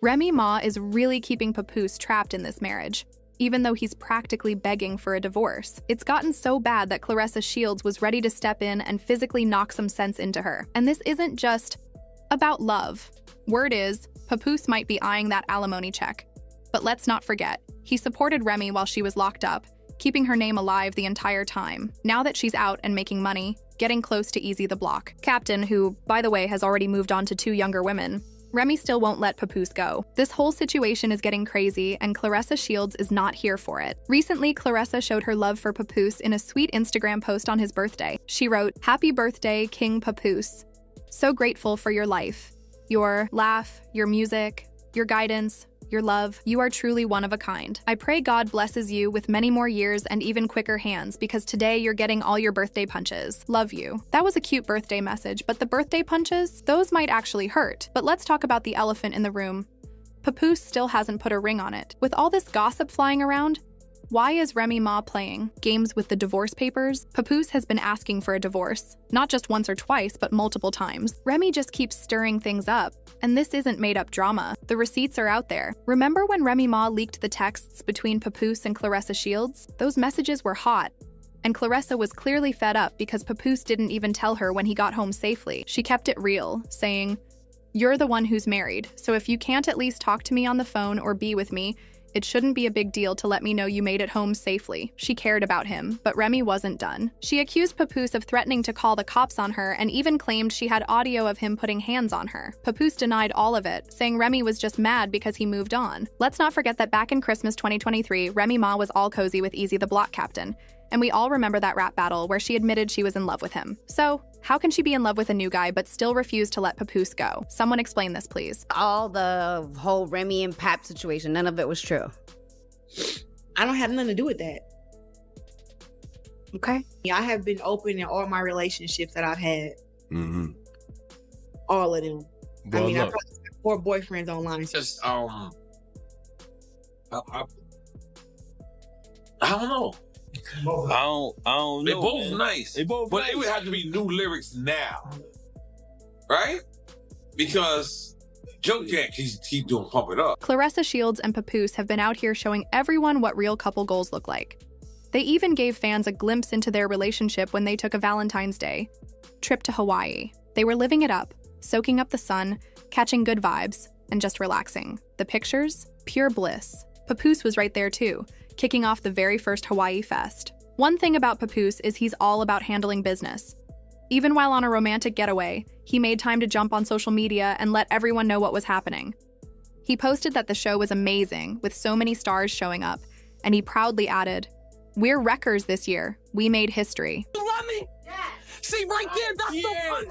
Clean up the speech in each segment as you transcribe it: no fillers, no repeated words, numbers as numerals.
Remy Ma is really keeping Papoose trapped in this marriage, even though he's practically begging for a divorce. It's gotten so bad that Clarissa Shields was ready to step in and physically knock some sense into her. And this isn't just about love. Word is, Papoose might be eyeing that alimony check. But let's not forget, he supported Remy while she was locked up, keeping her name alive the entire time. Now that she's out and making money, getting close to Easy the Block Captain, who, by the way, has already moved on to 2 younger women, Remy still won't let Papoose go. This whole situation is getting crazy, and Clarissa Shields is not here for it. Recently, Clarissa showed her love for Papoose in a sweet Instagram post on his birthday. She wrote, "Happy birthday, King Papoose. So grateful for your life. Your laugh, your music, your guidance, your love. You are truly one of a kind. I pray God blesses you with many more years and even quicker hands, because today you're getting all your birthday punches. Love you." That was a cute birthday message, but the birthday punches? Those might actually hurt. But let's talk about the elephant in the room. Papoose still hasn't put a ring on it. With all this gossip flying around, why is Remy Ma playing games with the divorce papers? Papoose has been asking for a divorce, not just once or twice, but multiple times. Remy just keeps stirring things up, and this isn't made-up drama. The receipts are out there. Remember when Remy Ma leaked the texts between Papoose and Clarissa Shields? Those messages were hot, and Clarissa was clearly fed up because Papoose didn't even tell her when he got home safely. She kept it real, saying, "You're the one who's married, so if you can't at least talk to me on the phone or be with me, it shouldn't be a big deal to let me know you made it home safely." She cared about him, but Remy wasn't done. She accused Papoose of threatening to call the cops on her and even claimed she had audio of him putting hands on her. Papoose denied all of it, saying Remy was just mad because he moved on. Let's not forget that back in Christmas 2023, Remy Ma was all cozy with Easy the Block Captain, and we all remember that rap battle where she admitted she was in love with him. So, how can she be in love with a new guy but still refuse to let Papoose go? Someone explain this, please. All the whole Remy and Pap situation, none of it was true. I don't have nothing to do with that. Okay. I have been open in all my relationships that I've had. All of them. Well, I look, probably have 4 boyfriends online. just I don't know. I don't They're know. both man. nice. They both but nice. it would have to be new lyrics now, right? Because Joe can't keep doing Pump It Up. Clarissa Shields and Papoose have been out here showing everyone what real couple goals look like. They even gave fans a glimpse into their relationship when they took a Valentine's Day trip to Hawaii. They were living it up, soaking up the sun, catching good vibes, and just relaxing. The pictures? Pure bliss. Papoose was right there too, kicking off the very first Hawaii Fest. One thing about Papoose is he's all about handling business. Even while on a romantic getaway, he made time to jump on social media and let everyone know what was happening. He posted that the show was amazing, with so many stars showing up, and he proudly added, "We're wreckers this year. We made history." You love me? Yeah. See, right there, that's the one.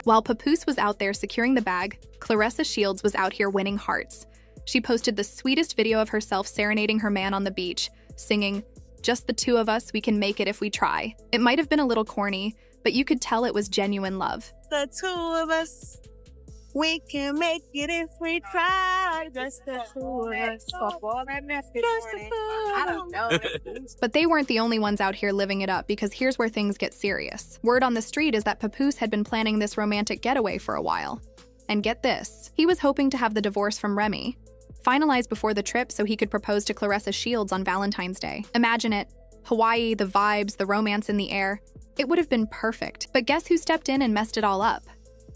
While Papoose was out there securing the bag, Clarissa Shields was out here winning hearts. She posted the sweetest video of herself serenading her man on the beach, singing, "Just the two of us, we can make it if we try." It might have been a little corny, but you could tell it was genuine love. The two of us, we can make it if we try. Just the two of us. I don't know. But they weren't the only ones out here living it up, because here's where things get serious. Word on the street is that Papoose had been planning this romantic getaway for a while. And get this, he was hoping to have the divorce from Remy finalized before the trip so he could propose to Clarissa Shields on Valentine's Day. Imagine it. Hawaii, the vibes, the romance in the air. It would have been perfect. But guess who stepped in and messed it all up?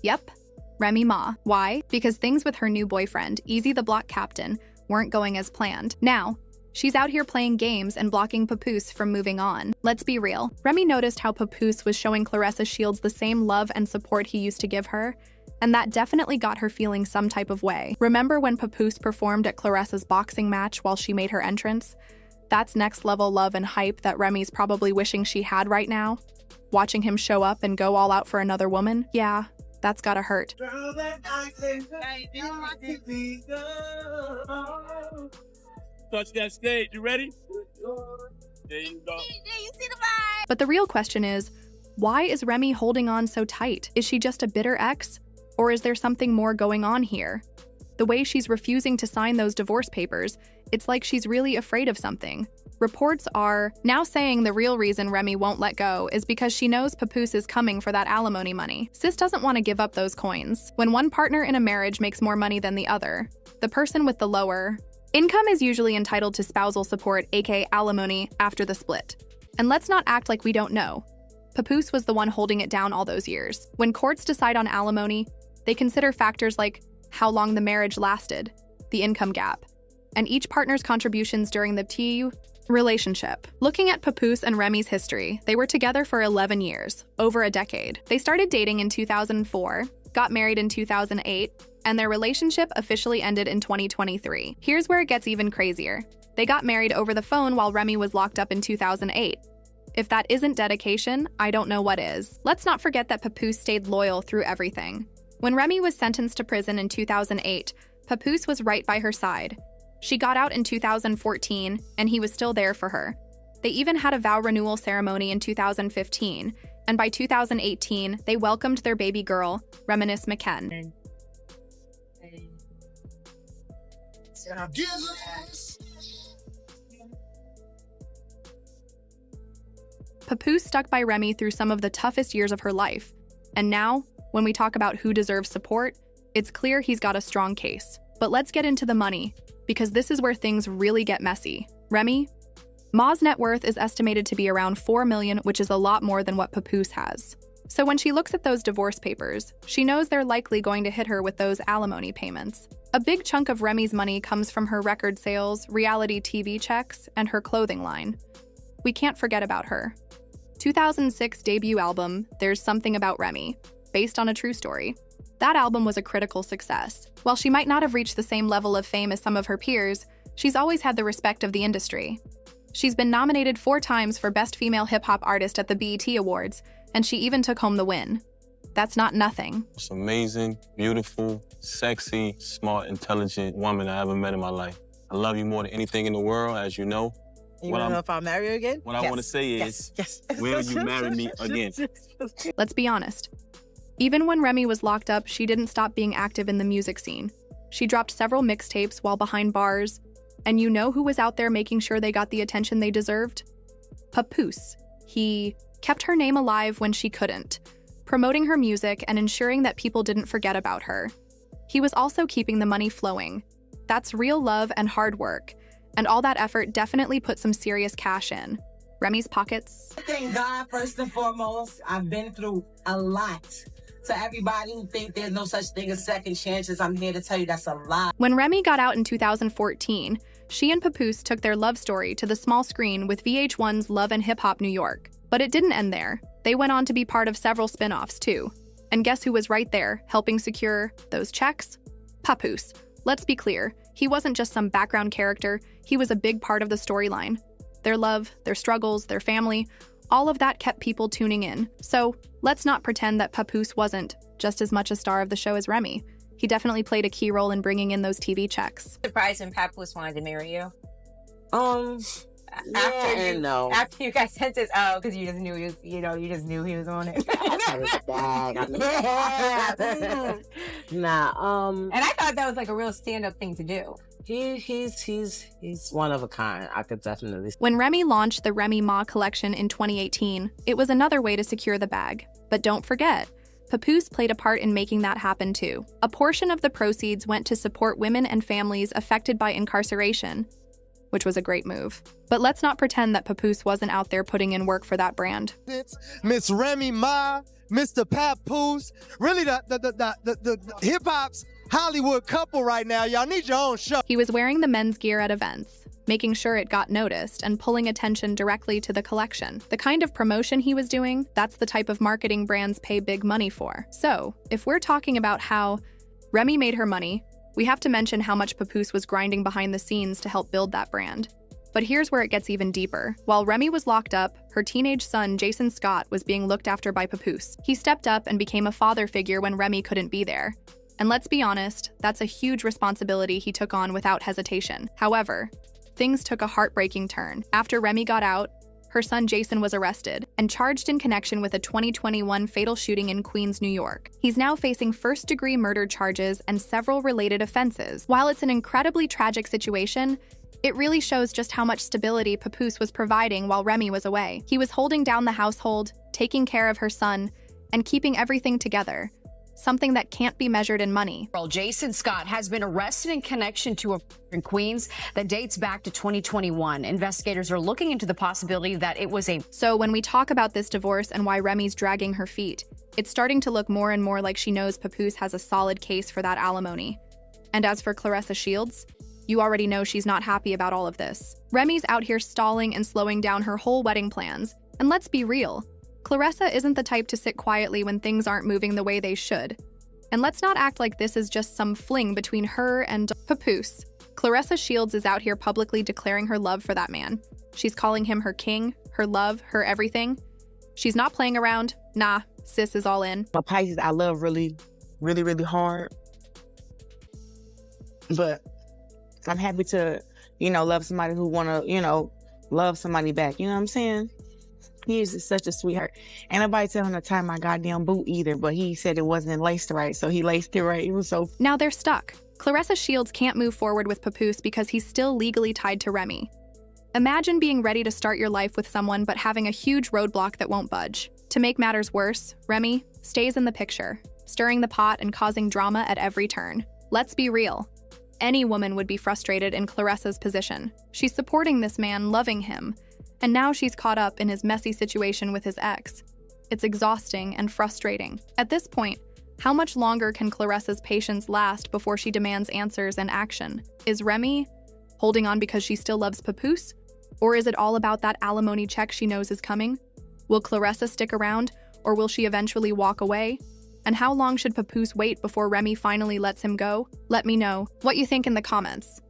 Yep, Remy Ma. Why? Because things with her new boyfriend, Easy the Block Captain, weren't going as planned. Now, she's out here playing games and blocking Papoose from moving on. Let's be real. Remy noticed how Papoose was showing Clarissa Shields the same love and support he used to give her, and that definitely got her feeling some type of way. Remember when Papoose performed at Clarissa's boxing match while she made her entrance? That's next level love and hype that Remy's probably wishing she had right now. Watching him show up and go all out for another woman? Yeah, that's gotta hurt. Touch that stage. You ready? There you go. You see the vibe? But the real question is, why is Remy holding on so tight? Is she just a bitter ex? Or is there something more going on here? The way she's refusing to sign those divorce papers, it's like she's really afraid of something. Reports are now saying the real reason Remy won't let go is because she knows Papoose is coming for that alimony money. Sis doesn't want to give up those coins. When one partner in a marriage makes more money than the other, the person with the lower income is usually entitled to spousal support, aka alimony, after the split. And let's not act like we don't know. Papoose was the one holding it down all those years. When courts decide on alimony, they consider factors like how long the marriage lasted, the income gap, and each partner's contributions during the relationship. Looking at Papoose and Remy's history, they were together for 11 years, over a decade. They started dating in 2004, got married in 2008, and their relationship officially ended in 2023. Here's where it gets even crazier. They got married over the phone while Remy was locked up in 2008. If that isn't dedication, I don't know what is. Let's not forget that Papoose stayed loyal through everything. When Remy was sentenced to prison in 2008, Papoose was right by her side. She got out in 2014, and he was still there for her. They even had a vow renewal ceremony in 2015, and by 2018, they welcomed their baby girl, Remy Ma. Papoose stuck by Remy through some of the toughest years of her life, and now, when we talk about who deserves support, it's clear he's got a strong case. But let's get into the money, because this is where things really get messy. Remy Ma's net worth is estimated to be around $4 million, which is a lot more than what Papoose has. So when she looks at those divorce papers, she knows they're likely going to hit her with those alimony payments. A big chunk of Remy's money comes from her record sales, reality TV checks, and her clothing line. We can't forget about her 2006 debut album, There's Something About Remy, based on a true story. That album was a critical success. While she might not have reached the same level of fame as some of her peers, she's always had the respect of the industry. She's been nominated 4 times for Best Female Hip-Hop Artist at the BET Awards, and she even took home the win. That's not nothing. It's amazing, beautiful, sexy, smart, intelligent woman I ever met in my life. I love you more than anything in the world, as you know. You want to know if I'll marry you again? What I want to say is, will you marry me again? Let's be honest. Even when Remy was locked up, she didn't stop being active in the music scene. She dropped several mixtapes while behind bars, and you know who was out there making sure they got the attention they deserved? Papoose. He kept her name alive when she couldn't, promoting her music and ensuring that people didn't forget about her. He was also keeping the money flowing. That's real love and hard work, and all that effort definitely put some serious cash in Remy's pockets. Thank God, first and foremost, I've been through a lot. To everybody who think there's no such thing as second chances, I'm here to tell you that's a lie. When Remy got out in 2014, she and Papoose took their love story to the small screen with VH1's Love and Hip Hop New York. But it didn't end there. They went on to be part of several spin-offs too. And guess who was right there, helping secure those checks? Papoose. Let's be clear, he wasn't just some background character, he was a big part of the storyline. Their love, their struggles, their family, all of that kept people tuning in. So let's not pretend that Papoose wasn't just as much a star of the show as Remy. He definitely played a key role in bringing in those TV checks. Surprised when Papoose wanted to marry you? No. After you got sentenced, because you just knew he was, you just knew he was on it. Nah. And I thought that was like a real stand-up thing to do. He's one of a kind. I could definitely. When Remy launched the Remy Ma collection in 2018, it was another way to secure the bag. But don't forget, Papoose played a part in making that happen too. A portion of the proceeds went to support women and families affected by incarceration, which was a great move. But let's not pretend that Papoose wasn't out there putting in work for that brand. Miss Remy Ma, Mr. Papoose, really the hip-hop's Hollywood couple right now. Y'all need your own show. He was wearing the men's gear at events, making sure it got noticed and pulling attention directly to the collection. The kind of promotion he was doing, that's the type of marketing brands pay big money for. So, if we're talking about how Remy made her money, we have to mention how much Papoose was grinding behind the scenes to help build that brand. But here's where it gets even deeper. While Remy was locked up, her teenage son, Jason Scott, was being looked after by Papoose. He stepped up and became a father figure when Remy couldn't be there. And let's be honest, that's a huge responsibility he took on without hesitation. However, things took a heartbreaking turn. After Remy got out, her son Jason was arrested and charged in connection with a 2021 fatal shooting in Queens, New York. He's now facing first-degree murder charges and several related offenses. While it's an incredibly tragic situation, It really shows just how much stability Papoose was providing while Remy was away. He was holding down the household, taking care of her son, and keeping everything together. Something that can't be measured in money. Jason Scott has been arrested in connection to a in Queens that dates back to 2021. Investigators are looking into the possibility that it was a... So when we talk about this divorce and why Remy's dragging her feet, it's starting to look more and more like she knows Papoose has a solid case for that alimony. And as for Clarissa Shields, you already know she's not happy about all of this. Remy's out here stalling and slowing down her whole wedding plans. And let's be real, Clarissa isn't the type to sit quietly when things aren't moving the way they should. And let's not act like this is just some fling between her and Papoose. Clarissa Shields is out here publicly declaring her love for that man. She's calling him her king, her love, her everything. She's not playing around. Nah, sis is all in. My Pisces, I love really, really, really hard. But I'm happy to, love somebody who want to, love somebody back. You know what I'm saying? He is just such a sweetheart. Ain't nobody tell him to tie my goddamn boot either, but he said it wasn't laced right, so he laced it right. It was so... Now they're stuck. Clarissa Shields can't move forward with Papoose because he's still legally tied to Remy. Imagine being ready to start your life with someone but having a huge roadblock that won't budge. To make matters worse, Remy stays in the picture, stirring the pot and causing drama at every turn. Let's be real. Any woman would be frustrated in Clarissa's position. She's supporting this man, loving him, and now she's caught up in his messy situation with his ex. It's exhausting and frustrating. At this point, how much longer can Clarissa's patience last before she demands answers and action? Is Remy holding on because she still loves Papoose? Or is it all about that alimony check she knows is coming? Will Clarissa stick around, or will she eventually walk away? And how long should Papoose wait before Remy finally lets him go? Let me know what you think in the comments.